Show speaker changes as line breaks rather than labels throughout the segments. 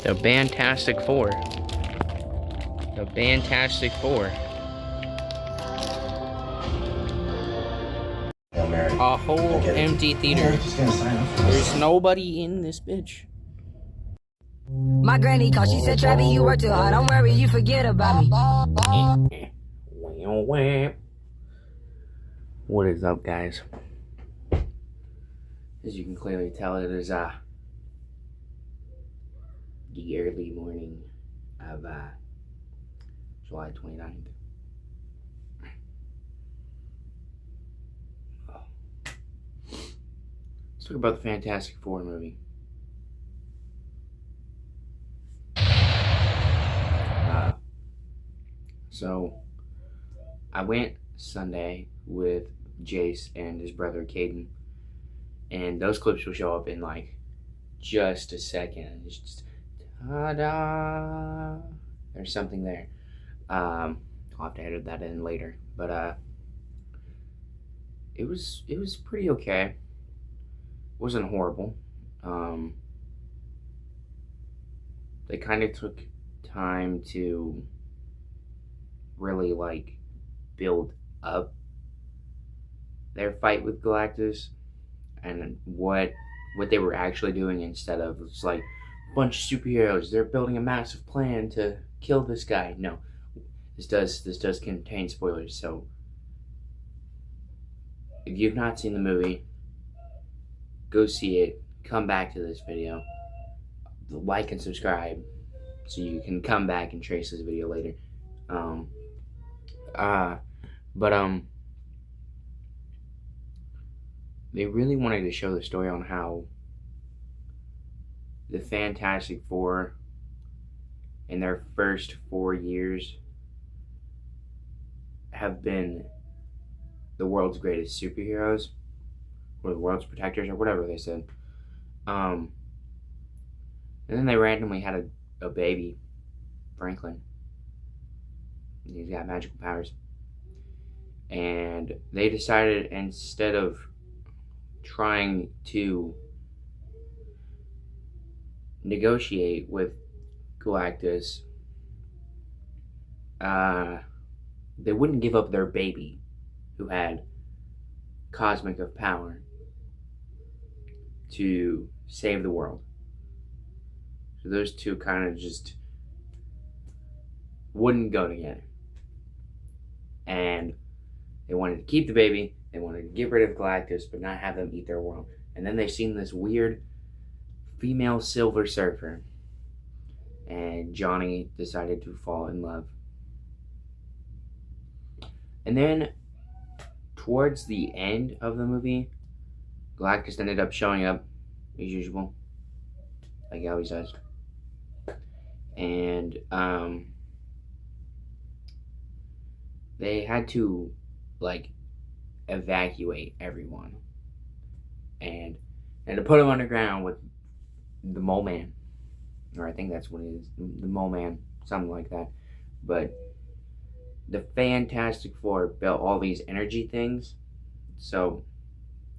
The Fantastic Four. The Fantastic Four. A whole empty theater. There's nobody in this bitch.
My granny called, she said, Travis, you work too hard. Don't worry, you forget about me.
What is up, guys? As you can clearly tell, it is the early morning of July 29th. Let's talk about the Fantastic Four movie. So, I went Sunday with Jace and his brother Caden, and those clips will show up in like just a second. It's just ta-da! There's something there. I'll have to edit that in later, but it was pretty okay. Wasn't horrible. They kind of took time to really like build up their fight with Galactus and what they were actually doing, instead of it's like a bunch of superheroes, they're building a massive plan to kill this guy. No, this does contain spoilers, so if you've not seen the movie, go see it, come back to this video, like and subscribe so you can come back and trace this video later. They really wanted to show the story on how the Fantastic Four in their first 4 years have been the world's greatest superheroes, or the world's protectors, or whatever they said. And then they randomly had a baby, Franklin. He's got magical powers. And they decided, instead of trying to negotiate with Galactus, they wouldn't give up their baby, who had cosmic of power, to save the world. So those two kind of just wouldn't go together. And they wanted to keep the baby, they wanted to get rid of Galactus, but not have them eat their world. And then they seen this weird female Silver Surfer, and Johnny decided to fall in love. And then towards the end of the movie, Galactus ended up showing up as usual, like he always does. And they had to like evacuate everyone, and to put him underground with the Mole Man, or I think that's what it is, the Mole Man, something like that. But the Fantastic Four built all these energy things, so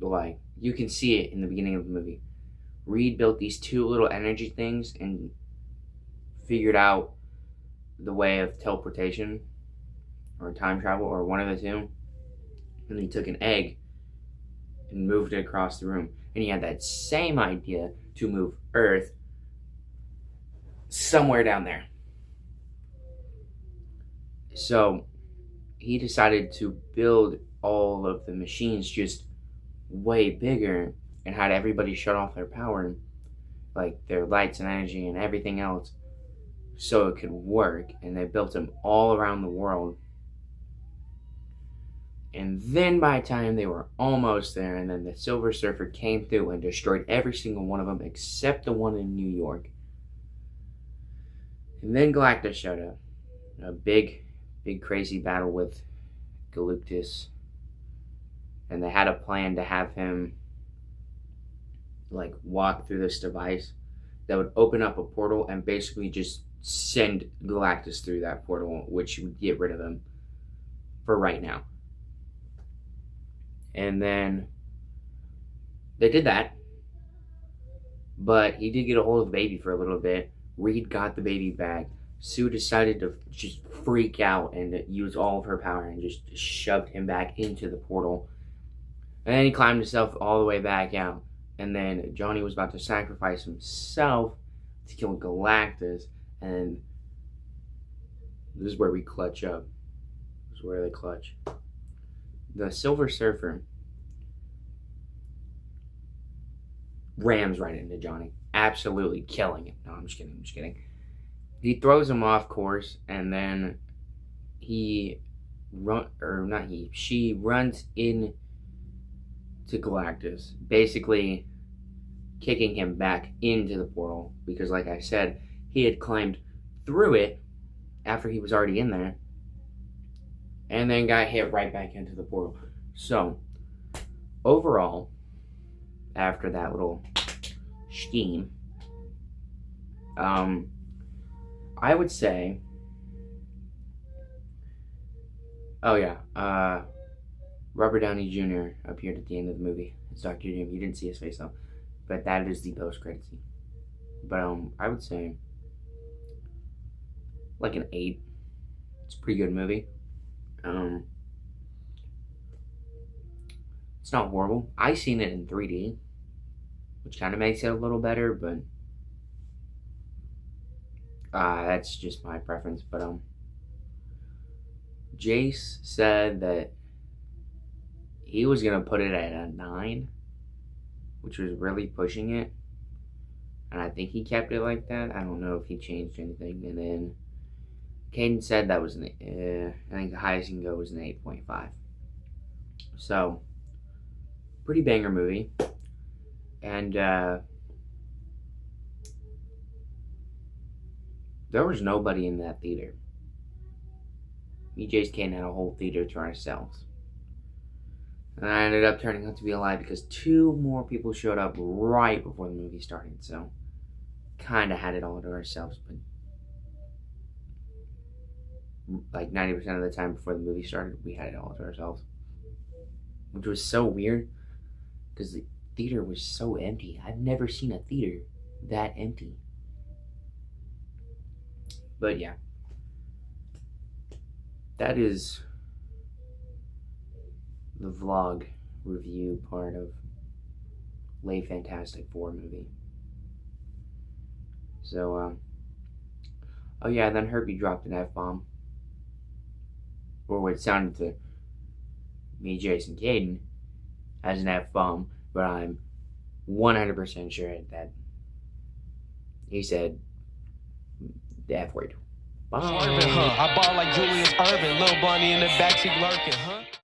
like you can see it in the beginning of the movie. Reed built these two little energy things and figured out the way of teleportation or time travel, or one of the two. And he took an egg and moved it across the room. And he had that same idea to move Earth somewhere down there. So he decided to build all of the machines just way bigger, and had everybody shut off their power, like their lights and energy and everything else, so it could work. And they built them all around the world. And then by the time they were almost there, and then the Silver Surfer came through and destroyed every single one of them except the one in New York. And then Galactus showed up. A big crazy battle with Galactus. And they had a plan to have him like walk through this device that would open up a portal and basically just send Galactus through that portal, which would get rid of him for right now. And then they did that, but he did get a hold of the baby for a little bit, Reed got the baby back. Sue decided to just freak out and use all of her power and just shoved him back into the portal. And then he climbed himself all the way back out. And then Johnny was about to sacrifice himself to kill Galactus. And this is where we clutch up. This is where they clutch. The Silver Surfer rams right into Johnny. Absolutely killing him. No, I'm just kidding. He throws him off course, and then she runs in to Galactus, basically kicking him back into the portal, because like I said, he had climbed through it after he was already in there, and then got hit right back into the portal. So, overall, after that little scheme, I would say, Robert Downey Jr. appeared at the end of the movie. It's Dr. Doom. You didn't see his face though, but that is the post-credit scene. But I would say like an 8. It's a pretty good movie. It's not horrible. I seen it in 3D, which kind of makes it a little better, but that's just my preference. But Jace said that he was gonna put it at a 9, which was really pushing it, and I think he kept it like that. I don't know if he changed anything. And then Caden said that was I think the highest you can go was an 8.5. So, pretty banger movie. And there was nobody in that theater. Me, Jace, Caden had a whole theater to ourselves. And I ended up turning out to be a lie because 2 more people showed up right before the movie started. So, kind of had it all to ourselves. But like 90% of the time before the movie started, we had it all to ourselves. Which was so weird because the theater was so empty. I've never seen a theater that empty. But yeah. That is the vlog review part of late Fantastic Four movie. So, oh yeah, then Herbie dropped an F-bomb. Or what sounded to me, Jason, Caden as an F-bomb, but I'm 100% sure that he said the F word. Bye. I ball like Julius Irvin, Lil Bunny in the backseat lurking, huh?